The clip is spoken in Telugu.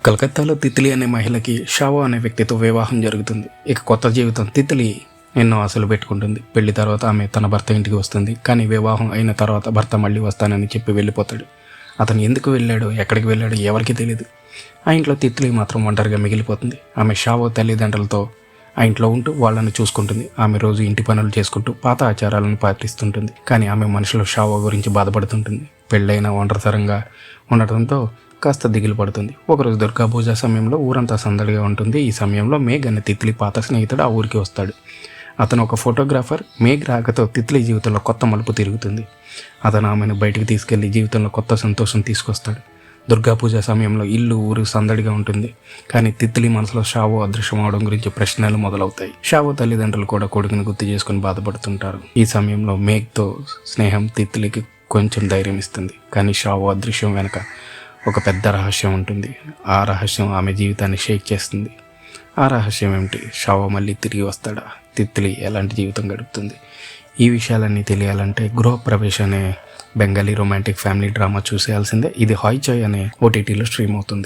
కలకత్తాలో తిత్లీ అనే మహిళకి షావో అనే వ్యక్తితో వివాహం జరుగుతుంది. ఇక కొత్త జీవితం తిత్లీ ఎన్నో ఆశలు పెట్టుకుంటుంది. పెళ్లి తర్వాత ఆమె తన భర్త ఇంటికి వస్తుంది. కానీ వివాహం అయిన తర్వాత భర్త మళ్ళీ వస్తానని చెప్పి వెళ్ళిపోతాడు. అతను ఎందుకు వెళ్ళాడో, ఎక్కడికి వెళ్ళాడో ఎవరికీ తెలియదు. ఆ ఇంట్లో తిత్లీ మాత్రం ఒంటరిగా మిగిలిపోతుంది. ఆమె షావో తల్లిదండ్రులతో ఆ ఇంట్లో ఉంటూ వాళ్ళని చూసుకుంటుంది. ఆమె రోజు ఇంటి పనులు చేసుకుంటూ పాత ఆచారాలను పాటిస్తుంటుంది. కానీ ఆమె మనసులో షావో గురించి బాధపడుతుంటుంది. పెళ్ళైన ఒంటరితరంగా ఉండటంతో కాస్త దిగులు పడుతుంది. ఒకరోజు దుర్గా పూజ సమయంలో ఊరంతా సందడిగా ఉంటుంది. ఈ సమయంలో మేఘ్ అనే తిత్లీ పాత స్నేహితుడు ఆ ఊరికి వస్తాడు. అతను ఒక ఫోటోగ్రాఫర్. మేఘ్ రాకతో తిత్లీ జీవితంలో కొత్త మలుపు తిరుగుతుంది. అతను ఆమెను బయటికి తీసుకెళ్లి జీవితంలో కొత్త సంతోషం తీసుకొస్తాడు. దుర్గా పూజ సమయంలో ఇల్లు ఊరు సందడిగా ఉంటుంది. కానీ తిత్లీ మనసులో షావో అదృశ్యం అవడం గురించి ప్రశ్నలు మొదలవుతాయి. షావో తల్లిదండ్రులు కూడా కొడుకుని గుర్తు చేసుకుని బాధపడుతుంటారు. ఈ సమయంలో మేఘ్తో స్నేహం తిత్లీకి కొంచెం ధైర్యం ఇస్తుంది. కానీ షావో అదృశ్యం వెనక ఒక పెద్ద రహస్యం ఉంటుంది. ఆ రహస్యం ఆమె జీవితాన్ని షేక్ చేస్తుంది. ఆ రహస్యం ఏమిటి? షావో మళ్ళీ తిరిగి వస్తాడా? తిత్లీ ఎలాంటి జీవితం గడుపుతుంది? ఈ విషయాలన్నీ తెలియాలంటే గృహప్రవేశ్ అనే బెంగాలీ రొమాంటిక్ ఫ్యామిలీ డ్రామా చూసేయాల్సిందే. ఇది హాయ్ చాయ్ అనే ఓటీటీలో స్ట్రీమ్ అవుతుంది.